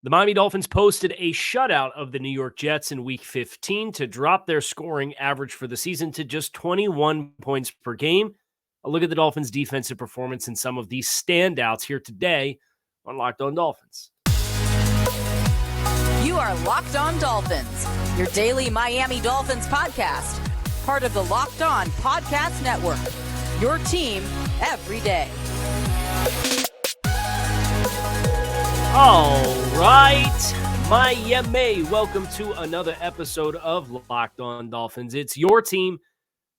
The Miami Dolphins posted a shutout of the New York Jets in Week 15 to drop their scoring average for the season to just 21 points per game. A look at the Dolphins' defensive performance and some of these standouts here today on Locked On Dolphins. You are Locked On Dolphins, your daily Miami Dolphins podcast, part of the Locked On Podcast Network, your team every day. All right, Miami, welcome to another episode of Locked On Dolphins. It's your team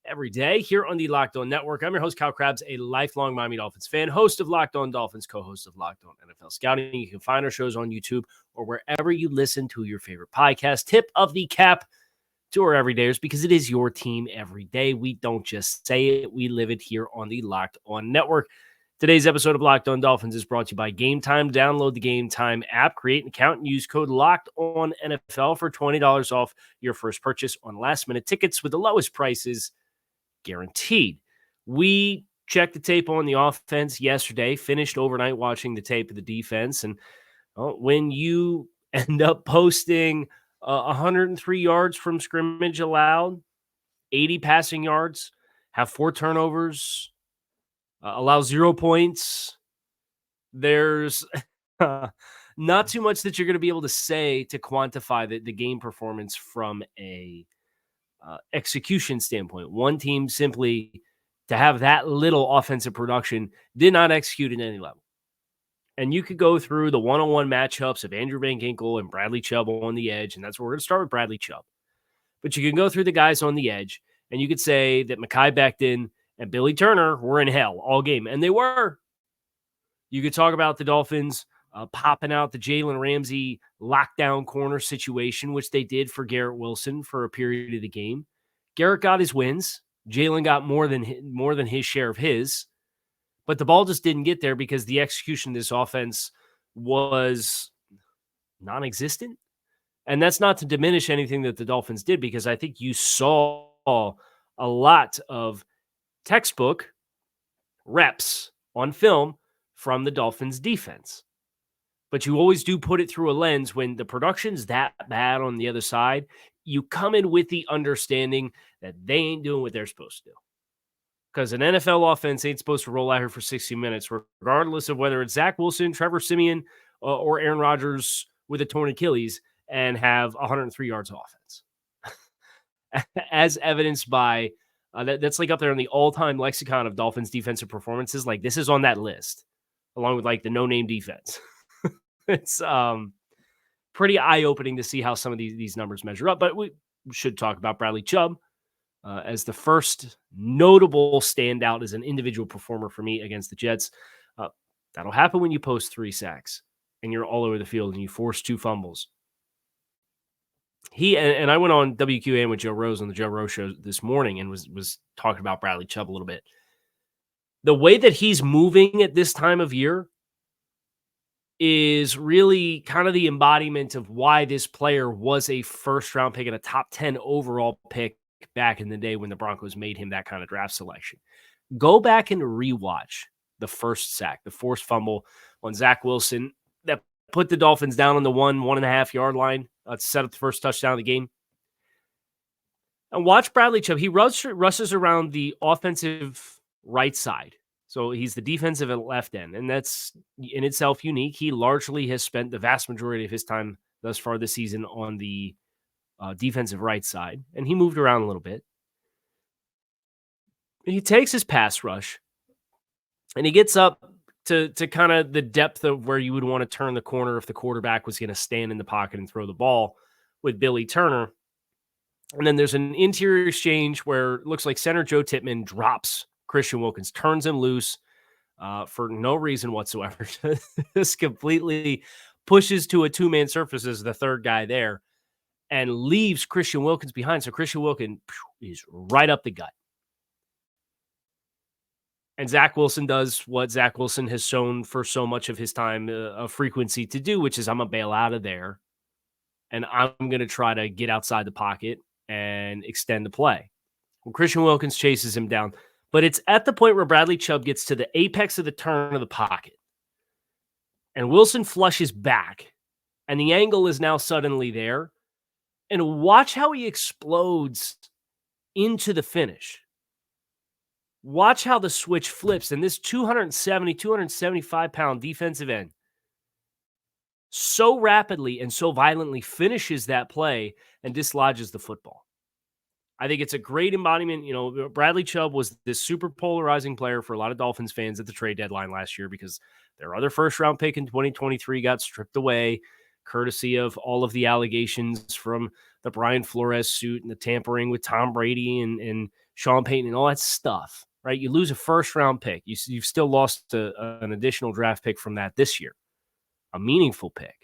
every day here on the Locked On Network. I'm your host, Kyle Krabs, a lifelong Miami Dolphins fan, host of Locked On Dolphins, co-host of Locked On NFL Scouting. You can find our shows on YouTube or wherever you listen to your favorite podcast. Tip of the cap to our everydayers, because it is your team every day. We don't just say it, we live it here on the Locked On Network. Today's episode of Locked On Dolphins is brought to you by Gametime. Download the Gametime app, create an account, and use code LOCKEDONNFL for $20 off your first purchase on last-minute tickets with the lowest prices guaranteed. We checked the tape on the offense yesterday, finished overnight watching the tape of the defense, and when you end up posting 103 yards from scrimmage allowed, 80 passing yards, have 4 turnovers, allow 0 points, there's not too much that you're going to be able to say to quantify the game performance from a execution standpoint. One team simply, to have that little offensive production, did not execute at any level. And you could go through the one-on-one matchups of Andrew Van Ginkel and Bradley Chubb on the edge, and that's where we're going to start with Bradley Chubb. But you can go through the guys on the edge, and you could say that Mekhi Becton and Billy Turner were in hell all game, and they were. You could talk about the Dolphins popping out the Jalen Ramsey lockdown corner situation, which they did for Garrett Wilson for a period of the game. Garrett got his wins. Jalen got more than his share of his. But the ball just didn't get there because the execution of this offense was non-existent. And that's not to diminish anything that the Dolphins did, because I think you saw a lot of textbook reps on film from the Dolphins defense. But you always do put it through a lens when the production's that bad on the other side. You come in with the understanding that they ain't doing what they're supposed to do. Because an NFL offense ain't supposed to roll out here for 60 minutes, regardless of whether it's Zach Wilson, Trevor Siemian, or Aaron Rodgers with a torn Achilles, and have 103 yards of offense. As evidenced by, that's like up there in the all-time lexicon of Dolphins defensive performances. Like, this is on that list, along with like the no-name defense. It's pretty eye-opening to see how some of these numbers measure up. But we should talk about Bradley Chubb as the first notable standout as an individual performer for me against the Jets. That'll happen when you post 3 sacks and you're all over the field and you force 2 fumbles. He and I went on WQAM with Joe Rose on the Joe Rose show this morning and was talking about Bradley Chubb a little bit. The way that he's moving at this time of year is really kind of the embodiment of why this player was a first-round pick and a top 10 overall pick back in the day when the Broncos made him that kind of draft selection. Go back and rewatch the first sack, the forced fumble on Zach Wilson that put the Dolphins down on the 1.5 yard line to set up the first touchdown of the game. And watch Bradley Chubb. He rushes around the offensive right side. So he's the defensive left end, and that's in itself unique. He largely has spent the vast majority of his time thus far this season on the defensive right side, and he moved around a little bit. He takes his pass rush, and he gets up to kind of the depth of where you would want to turn the corner if the quarterback was going to stand in the pocket and throw the ball with Billy Turner. And then there's an interior exchange where it looks like center Joe Tippmann drops Christian Wilkins, turns him loose for no reason whatsoever. Just completely pushes to a 2-man surface as the third guy there and leaves Christian Wilkins behind. So Christian Wilkins is right up the gut. And Zach Wilson does what Zach Wilson has shown for so much of his time a frequency to do, which is I'm going to bail out of there, and I'm going to try to get outside the pocket and extend the play. Well, Christian Wilkins chases him down. But it's at the point where Bradley Chubb gets to the apex of the turn of the pocket. And Wilson flushes back And the angle is now suddenly there. And watch how he explodes into the finish. Watch how the switch flips. And this 275-pound defensive end so rapidly and so violently finishes that play and dislodges the football. I think it's a great embodiment. You know, Bradley Chubb was this super polarizing player for a lot of Dolphins fans at the trade deadline last year because their other first-round pick in 2023 got stripped away, courtesy of all of the allegations from the Brian Flores suit and the tampering with Tom Brady and Sean Payton and all that stuff, right? You lose a first-round pick. You've still lost an additional draft pick from that this year, a meaningful pick.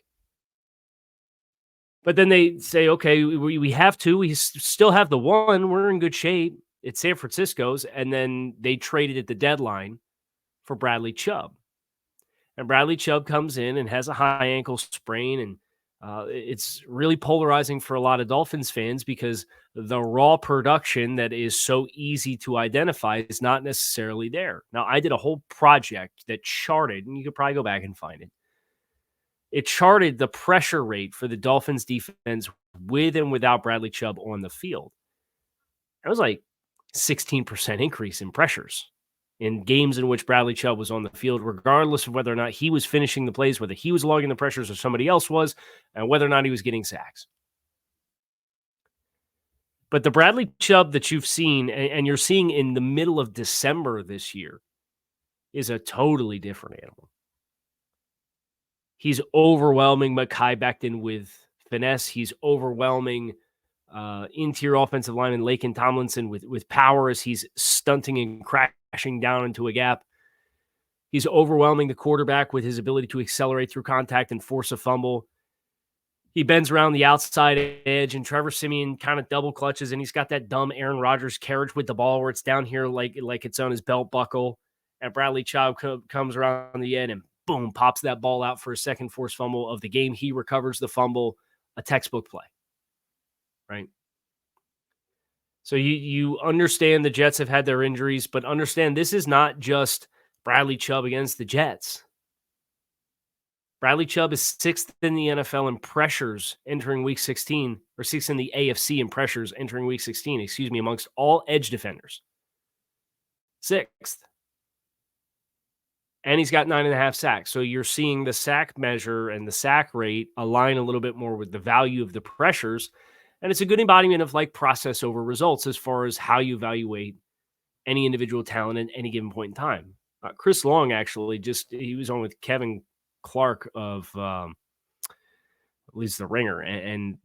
But then they say, okay, we have to. We still have the one. We're in good shape. It's San Francisco's. And then they traded at the deadline for Bradley Chubb. And Bradley Chubb comes in and has a high ankle sprain. And it's really polarizing for a lot of Dolphins fans because the raw production that is so easy to identify is not necessarily there. Now, I did a whole project that charted, and you could probably go back and find it. It charted the pressure rate for the Dolphins defense with and without Bradley Chubb on the field. It was like 16% increase in pressures in games in which Bradley Chubb was on the field, regardless of whether or not he was finishing the plays, whether he was logging the pressures or somebody else was, and whether or not he was getting sacks. But the Bradley Chubb that you've seen and you're seeing in the middle of December this year is a totally different animal. He's overwhelming Mekhi Becton with finesse. He's overwhelming interior offensive lineman Laken Tomlinson with power as he's stunting and crashing down into a gap. He's overwhelming the quarterback with his ability to accelerate through contact and force a fumble. He bends around the outside edge, and Trevor Siemian kind of double clutches, and he's got that dumb Aaron Rodgers carriage with the ball where it's down here like it's on his belt buckle. And Bradley Chubb comes around the end and boom, pops that ball out for a second forced fumble of the game. He recovers the fumble, a textbook play, right? So you understand the Jets have had their injuries, but understand this is not just Bradley Chubb against the Jets. Bradley Chubb is 6th in the NFL in pressures entering Week 16, or 6th in the AFC in pressures entering Week 16, amongst all edge defenders. 6th. And he's got 9.5 sacks. So you're seeing the sack measure and the sack rate align a little bit more with the value of the pressures. And it's a good embodiment of like process over results as far as how you evaluate any individual talent at any given point in time. Chris Long, actually, he was on with Kevin Clark of at least The Ringer and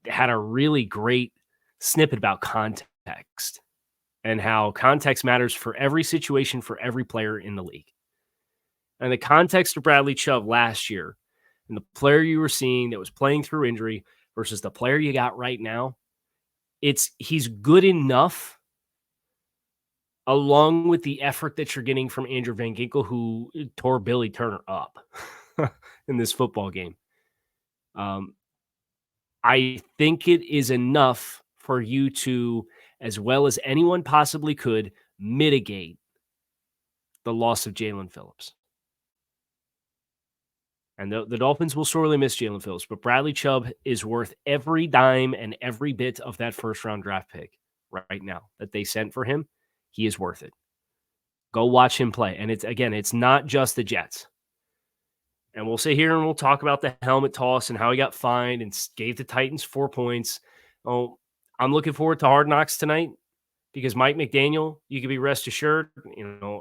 had a really great snippet about context and how context matters for every situation for every player in the league. And the context of Bradley Chubb last year and the player you were seeing that was playing through injury versus the player you got right now, he's good enough along with the effort that you're getting from Andrew Van Ginkel, who tore Billy Turner up in this football game. I think it is enough for you to, as well as anyone possibly could, mitigate the loss of Jalen Phillips. And the Dolphins will sorely miss Jalen Phillips, but Bradley Chubb is worth every dime and every bit of that first-round draft pick right now that they sent for him. He is worth it. Go watch him play. And it's not just the Jets. And we'll sit here and we'll talk about the helmet toss and how he got fined and gave the Titans 4 points. Oh, I'm looking forward to Hard Knocks tonight because Mike McDaniel, you can be rest assured,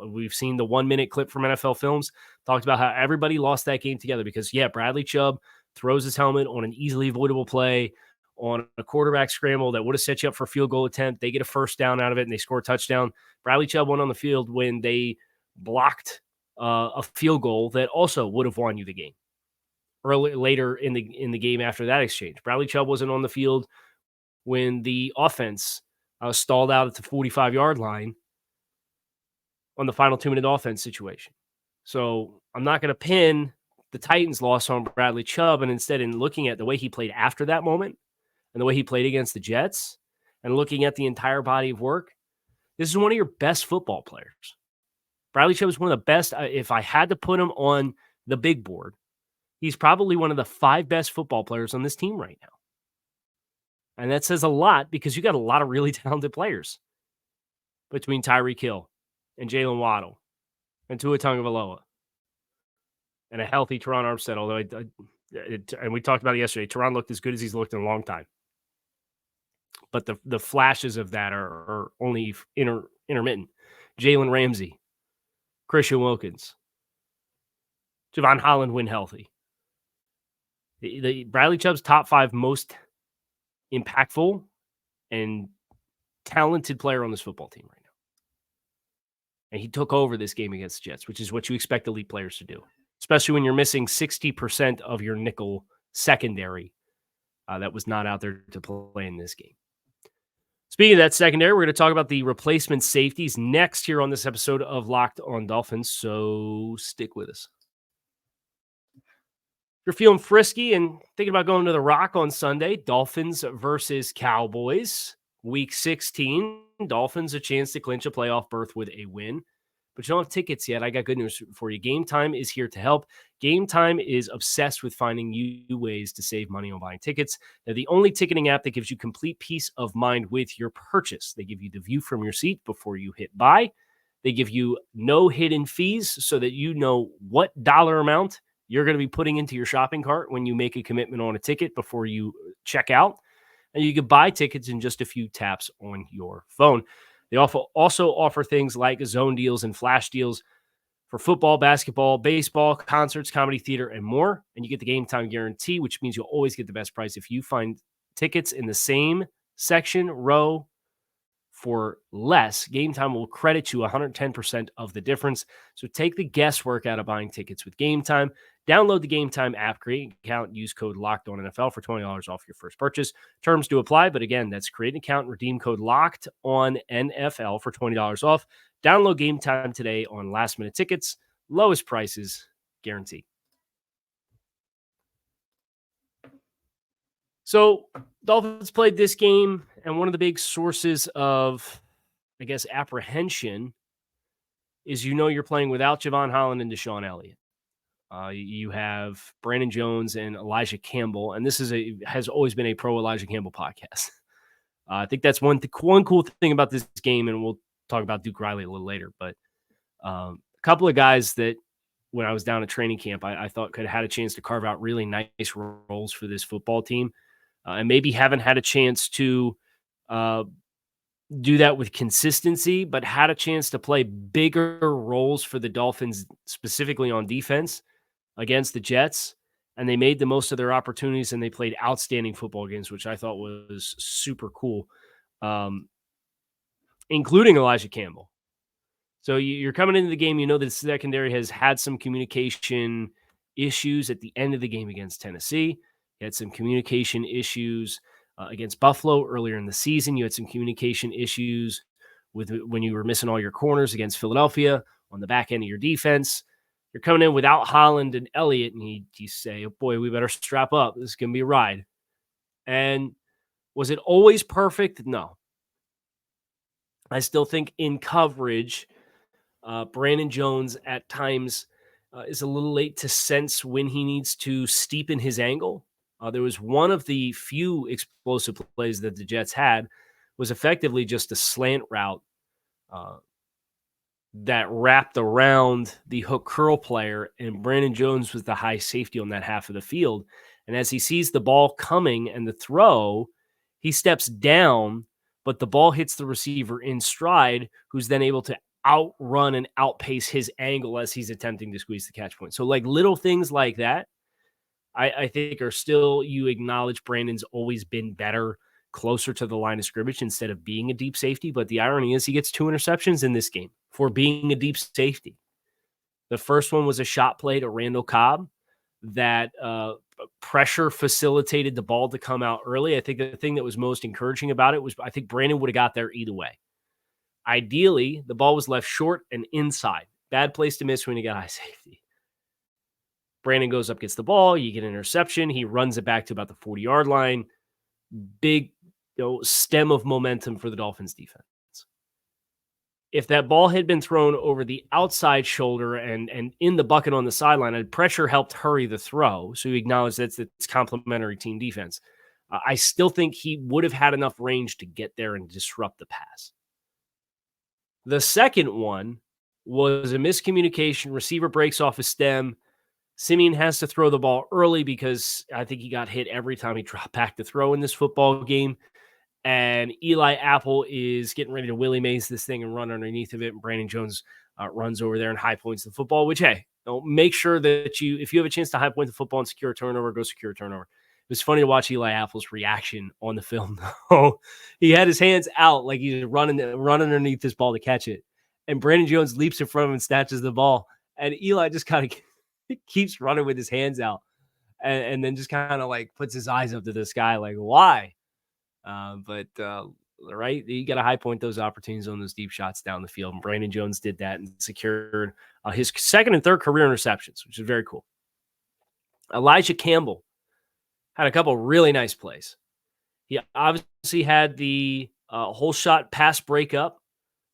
we've seen the 1-minute clip from NFL Films, talked about how everybody lost that game together because, Bradley Chubb throws his helmet on an easily avoidable play on a quarterback scramble that would have set you up for a field goal attempt. They get a first down out of it and they score a touchdown. Bradley Chubb went on the field when they blocked a field goal that also would have won you the game. Later in the game after that exchange, Bradley Chubb wasn't on the field when the offense stalled out at the 45-yard line on the final 2-minute offense situation. So I'm not going to pin the Titans' loss on Bradley Chubb, and instead, in looking at the way he played after that moment and the way he played against the Jets and looking at the entire body of work, this is one of your best football players. Bradley Chubb is one of the best. If I had to put him on the big board He's probably one of the 5 best football players on this team right now. And that says a lot because you got a lot of really talented players between Tyreek Hill and Jalen Waddle and Tua Tagovailoa and a healthy Teron Armstead, although and we talked about it yesterday, Teron looked as good as he's looked in a long time. But the flashes of that are only intermittent. Jalen Ramsey, Christian Wilkins, Javon Holland when healthy. The Bradley Chubb's top 5 most impactful and talented player on this football team right now. And he took over this game against the Jets, which is what you expect elite players to do, especially when you're missing 60% of your nickel secondary that was not out there to play in this game. Speaking of that secondary, we're going to talk about the replacement safeties next here on this episode of Locked on Dolphins, so stick with us. If you're feeling frisky and thinking about going to the Rock on Sunday, Dolphins versus Cowboys, Week 16, Dolphins a chance to clinch a playoff berth with a win. But you don't have tickets yet. I got good news for you. Gametime is here to help. Gametime is obsessed with finding new ways to save money on buying tickets. They're the only ticketing app that gives you complete peace of mind with your purchase. They give you the view from your seat before you hit buy. They give you no hidden fees so that you know what dollar amount you're going to be putting into your shopping cart when you make a commitment on a ticket before you check out. And you can buy tickets in just a few taps on your phone. They also offer things like zone deals and flash deals for football, basketball, baseball, concerts, comedy, theater, and more. And you get the game time guarantee, which means you'll always get the best price. If you find tickets in the same section, row, for less, Gametime will credit you 110% of the difference. So take the guesswork out of buying tickets with Gametime. Download the Gametime app, create an account, use code LOCKEDONNFL for $20 off your first purchase. Terms do apply, but again, that's create an account, redeem code LOCKEDONNFL for $20 off. Download Gametime today on last-minute tickets. Lowest prices guaranteed. So Dolphins played this game, and one of the big sources of, I guess, apprehension is you're playing without Javon Holland and Deshaun Elliott. You have Brandon Jones and Elijah Campbell, and this has always been a pro Elijah Campbell podcast. I think that's one cool thing about this game, and we'll talk about Duke Riley a little later. But a couple of guys that when I was down at training camp, I thought could have had a chance to carve out really nice roles for this football team. And maybe haven't had a chance to do that with consistency, but had a chance to play bigger roles for the Dolphins, specifically on defense against the Jets. And they made the most of their opportunities, and they played outstanding football games, which I thought was super cool, including Elijah Campbell. So you're coming into the game, the secondary has had some communication issues at the end of the game against Tennessee. You had some communication issues against Buffalo earlier in the season. You had some communication issues when you were missing all your corners against Philadelphia on the back end of your defense. You're coming in without Holland and Elliott, and you say, oh boy, we better strap up. This is going to be a ride. And was it always perfect? No. I still think in coverage, Brandon Jones at times is a little late to sense when he needs to steepen his angle. There was one of the few explosive plays that the Jets had was effectively just a slant route that wrapped around the hook curl player, and Brandon Jones was the high safety on that half of the field. And as he sees the ball coming and the throw, he steps down, but the ball hits the receiver in stride, who's then able to outrun and outpace his angle as he's attempting to squeeze the catch point. So like little things like that, I think are still, you acknowledge Brandon's always been better closer to the line of scrimmage instead of being a deep safety. But the irony is he gets 2 interceptions in this game for being a deep safety. The first one was a shot play to Randall Cobb that pressure facilitated the ball to come out early. I think the thing that was most encouraging about it was I think Brandon would have got there either way. Ideally, the ball was left short and inside. Bad place to miss when you got high safety. Brandon goes up, gets the ball. You get an interception. He runs it back to about the 40-yard line. Big stem of momentum for the Dolphins defense. If that ball had been thrown over the outside shoulder and in the bucket on the sideline, and pressure helped hurry the throw, so he acknowledged that's complementary team defense. I still think he would have had enough range to get there and disrupt the pass. The second one was a miscommunication. Receiver breaks off a stem. Simeon has to throw the ball early because I think he got hit every time he dropped back to throw in this football game. And Eli Apple is getting ready to Willie Mays this thing and run underneath of it. And Brandon Jones runs over there and high points the football, which, hey, make sure that if you have a chance to high point the football and secure a turnover, go secure a turnover. It was funny to watch Eli Apple's reaction on the film. He had his hands out like he's running underneath this ball to catch it. And Brandon Jones leaps in front of him and snatches the ball. And Eli just kind of keeps running with his hands out and then just kind of like puts his eyes up to the sky like, why? Right, you got to high point those opportunities on those deep shots down the field. And Brandon Jones did that and secured his second and third career interceptions, which is very cool. Elijah Campbell had a couple really nice plays. He obviously had the whole shot pass breakup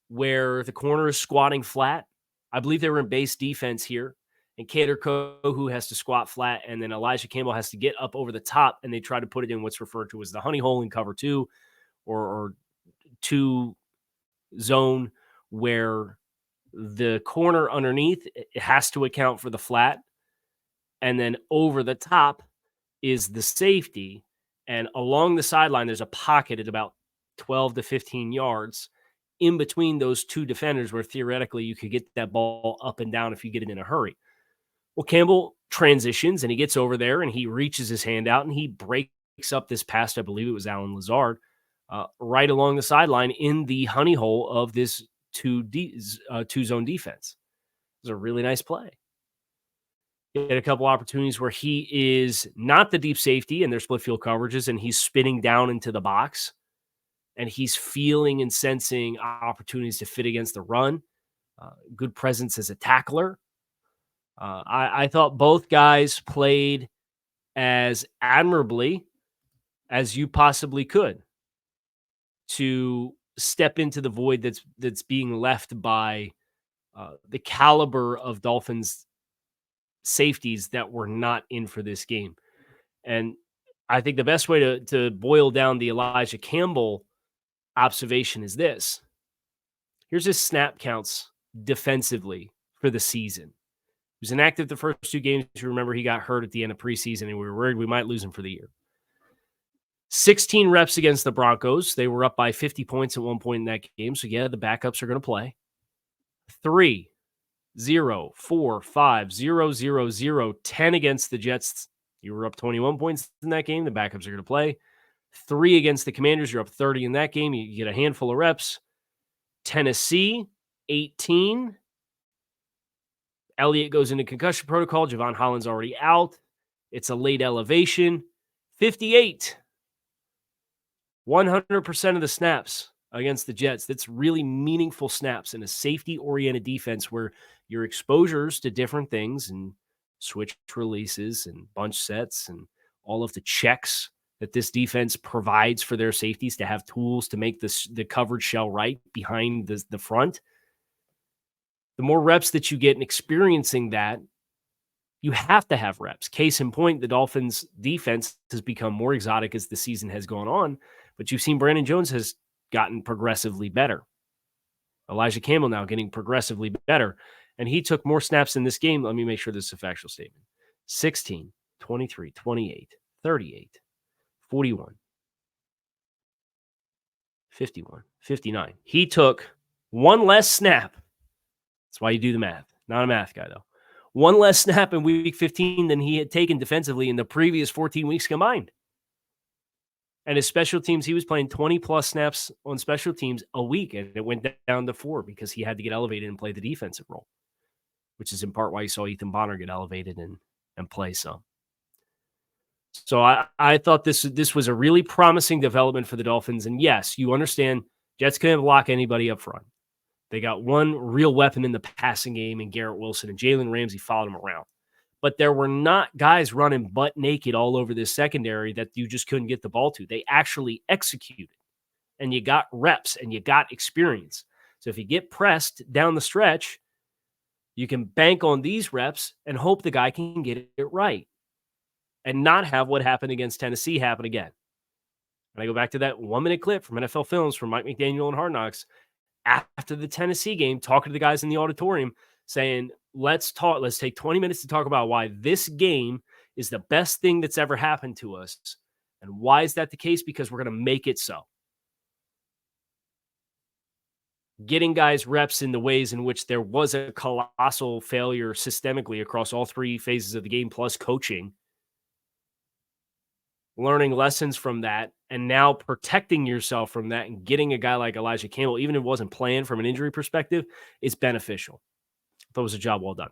where the corner is squatting flat. I believe they were in base defense here. And Kader Kohu has to squat flat, and then Elijah Campbell has to get up over the top, and they try to put it in what's referred to as the honey hole in cover two or two zone, where the corner underneath it has to account for the flat, and then over the top is the safety, and along the sideline there's a pocket at about 12 to 15 yards in between those two defenders where theoretically you could get that ball up and down if you get it in a hurry. Well, Campbell transitions and he gets over there and he reaches his hand out and he breaks up this pass. I believe it was Alan Lazard right along the sideline in the honey hole of this two-zone defense. It was a really nice play. He had a couple opportunities where he is not the deep safety and their split field coverages and he's spinning down into the box and he's feeling and sensing opportunities to fit against the run. Good presence as a tackler. I thought both guys played as admirably as you possibly could to step into the void that's being left by the caliber of Dolphins safeties that were not in for this game. And I think the best way to boil down the Elijah Campbell observation is this. Here's his snap counts defensively for the season. He was inactive the first two games. You remember he got hurt at the end of preseason, and we were worried we might lose him for the year. 16 reps against the Broncos. They were up by 50 points at one point in that game. So, yeah, the backups are going to play. 3, 0, 4, 5, 0, 0, 0, 10 against the Jets. You were up 21 points in that game. The backups are going to play. 3 against the Commanders. You're up 30 in that game. You get a handful of reps. Tennessee, 18. Elliott goes into concussion protocol. Javon Holland's already out. It's a late elevation. 58. 100% of the snaps against the Jets. That's really meaningful snaps in a safety-oriented defense where your exposures to different things and switch releases and bunch sets and all of the checks that this defense provides for their safeties to have tools to make the coverage shell right behind the front. The more reps that you get in experiencing that, you have to have reps. Case in point, the Dolphins' defense has become more exotic as the season has gone on, but you've seen Brandon Jones has gotten progressively better. Elijah Campbell now getting progressively better, and he took more snaps in this game. Let me make sure this is a factual statement. 16, 23, 28, 38, 41, 51, 59. He took one less snap. That's why you do the math. Not a math guy, though. One less snap in week 15 than he had taken defensively in the previous 14 weeks combined. And his special teams, he was playing 20-plus snaps on special teams a week, and it went down to 4 because he had to get elevated and play the defensive role, which is in part why you saw Ethan Bonner get elevated and play some. So I thought this was a really promising development for the Dolphins. And yes, you understand Jets couldn't lock anybody up front. They got one real weapon in the passing game in Garrett Wilson, and Jalen Ramsey followed him around. But there were not guys running butt naked all over this secondary that you just couldn't get the ball to. They actually executed, and you got reps, and you got experience. So if you get pressed down the stretch, you can bank on these reps and hope the guy can get it right and not have what happened against Tennessee happen again. And I go back to that 1-minute clip from NFL Films from Mike McDaniel and Hard Knocks after the Tennessee game, talking to the guys in the auditorium saying, let's take 20 minutes to talk about why this game is the best thing that's ever happened to us. And why is that the case? Because we're going to make it so. Getting guys reps in the ways in which there was a colossal failure systemically across all three phases of the game, plus coaching, learning lessons from that, and now protecting yourself from that and getting a guy like Elijah Campbell, even if it wasn't planned from an injury perspective, is beneficial. I thought it was a job well done.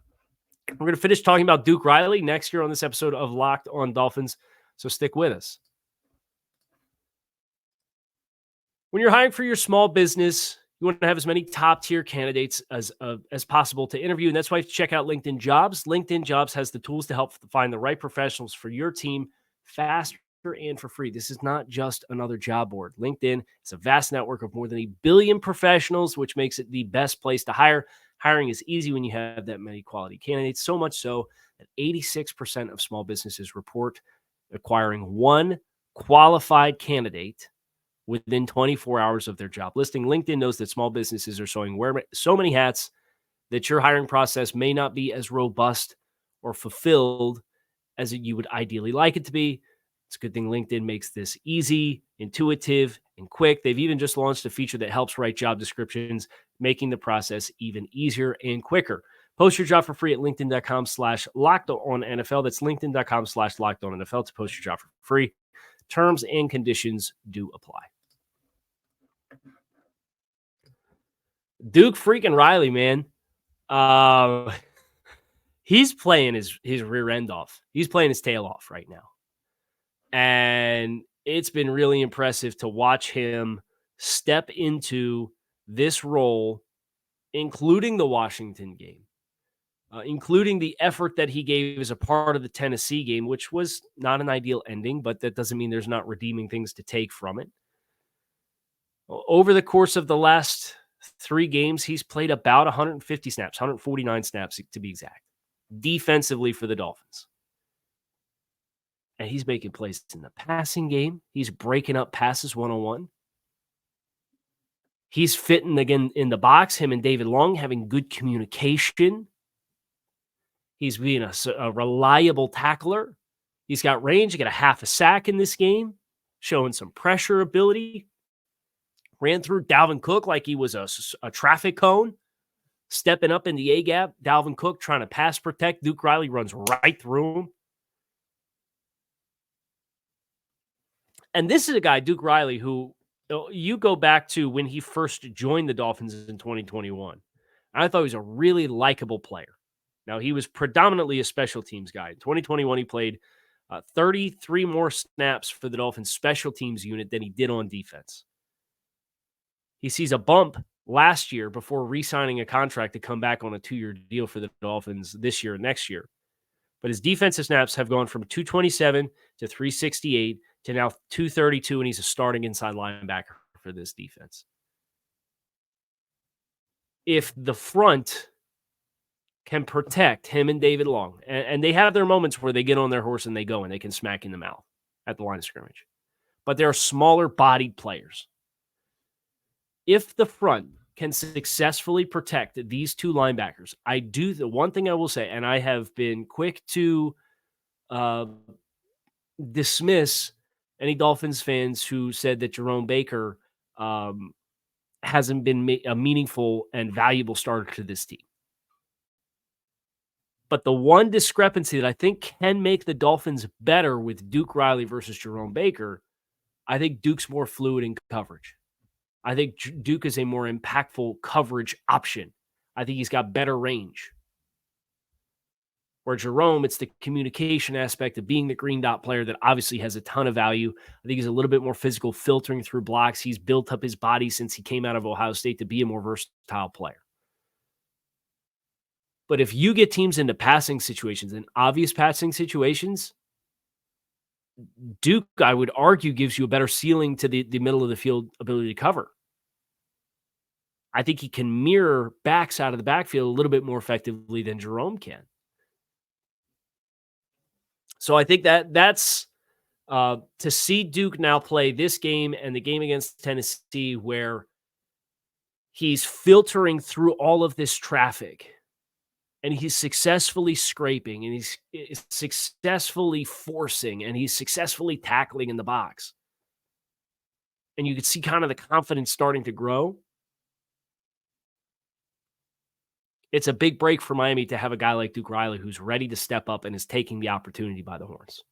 We're going to finish talking about Duke Riley next year on this episode of Locked on Dolphins, so stick with us. When you're hiring for your small business, you want to have as many top-tier candidates as possible to interview, and that's why you check out LinkedIn Jobs. LinkedIn Jobs has the tools to help find the right professionals for your team faster and for free. This is not just another job board. LinkedIn is a vast network of more than 1 billion professionals, which makes it the best place to hire. Hiring is easy when you have that many quality candidates, so much so that 86% of small businesses report acquiring one qualified candidate within 24 hours of their job listing. LinkedIn knows that small businesses are wearing so many hats that your hiring process may not be as robust or fulfilled as you would ideally like it to be. It's a good thing LinkedIn makes this easy, intuitive, and quick. They've even just launched a feature that helps write job descriptions, making the process even easier and quicker. Post your job for free at linkedin.com/lockedonnfl. That's linkedin.com/lockedonnfl to post your job for free. Terms and conditions do apply. Duke freaking Riley, man. He's playing his rear end off. He's playing his tail off right now. And it's been really impressive to watch him step into this role, including the Washington game, including the effort that he gave as a part of the Tennessee game, which was not an ideal ending, but that doesn't mean there's not redeeming things to take from it. Over the course of the last 3 games, he's played about 150 snaps, 149 snaps to be exact, defensively for the Dolphins. And he's making plays in the passing game. He's breaking up passes one-on-one. He's fitting again in the box, him and David Long having good communication. He's being a reliable tackler. He's got range. He got a half a sack in this game, showing some pressure ability. Ran through Dalvin Cook like he was a traffic cone, stepping up in the A-gap. Dalvin Cook trying to pass protect. Duke Riley runs right through him. And this is a guy, Duke Riley, who you go back to when he first joined the Dolphins in 2021. I thought he was a really likable player. Now, he was predominantly a special teams guy. In 2021, he played 33 more snaps for the Dolphins special teams unit than he did on defense. He sees a bump last year before re-signing a contract to come back on a 2-year deal for the Dolphins this year and next year. But his defensive snaps have gone from 227 to 368 to now 232, and he's a starting inside linebacker for this defense. If the front can protect him and David Long, and they have their moments where they get on their horse and they go and they can smack in the mouth at the line of scrimmage, but they're smaller bodied players. If the front can successfully protect these two linebackers, the one thing I will say, and I have been quick to dismiss any Dolphins fans who said that Jerome Baker hasn't been a meaningful and valuable starter to this team. But the one discrepancy that I think can make the Dolphins better with Duke Riley versus Jerome Baker, I think Duke's more fluid in coverage. I think Duke is a more impactful coverage option. I think he's got better range. Where Jerome, it's the communication aspect of being the green dot player that obviously has a ton of value. I think he's a little bit more physical, filtering through blocks. He's built up his body since he came out of Ohio State to be a more versatile player. But if you get teams into passing situations, and obvious passing situations, Duke, I would argue, gives you a better ceiling to the middle of the field ability to cover. I think he can mirror backs out of the backfield a little bit more effectively than Jerome can. So I think that's to see Duke now play this game and the game against Tennessee, where he's filtering through all of this traffic and he's successfully scraping and he's successfully forcing and he's successfully tackling in the box. And you can see kind of the confidence starting to grow. It's a big break for Miami to have a guy like Duke Riley who's ready to step up and is taking the opportunity by the horns.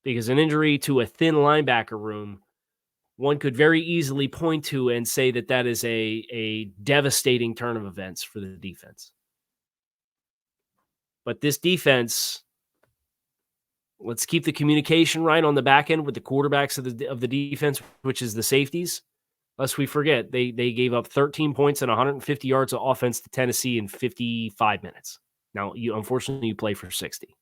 Because an injury to a thin linebacker room, one could very easily point to and say that that is a devastating turn of events for the defense. But this defense, let's keep the communication right on the back end with the quarterbacks of the defense, which is the safeties. Lest we forget, they gave up 13 points and 150 yards of offense to Tennessee in 55 minutes. Now, unfortunately, you play for 60.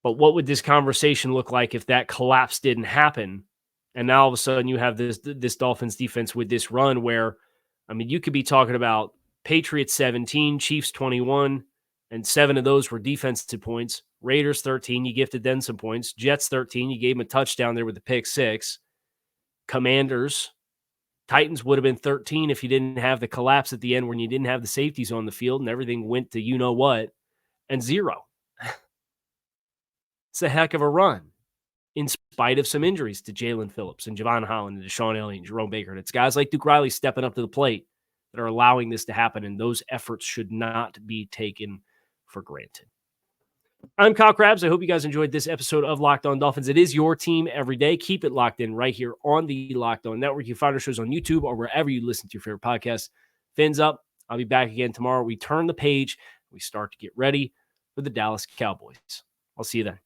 But what would this conversation look like if that collapse didn't happen? And now all of a sudden you have this Dolphins defense with this run where, I mean, you could be talking about Patriots 17, Chiefs 21, and 7 of those were defensive points. Raiders 13, you gifted them some points. Jets 13, you gave them a touchdown there with the pick 6. Commanders, Titans would have been 13 if you didn't have the collapse at the end when you didn't have the safeties on the field and everything went to you-know-what, and 0. It's a heck of a run in spite of some injuries to Jalen Phillips and Javon Holland and Deshaun Elliott and Jerome Baker. And it's guys like Duke Riley stepping up to the plate that are allowing this to happen, and those efforts should not be taken for granted. I'm Kyle Krabs. I hope you guys enjoyed this episode of Locked On Dolphins. It is your team every day. Keep it locked in right here on the Locked On Network. You can find our shows on YouTube or wherever you listen to your favorite podcasts. Fins up. I'll be back again tomorrow. We turn the page. We start to get ready for the Dallas Cowboys. I'll see you then.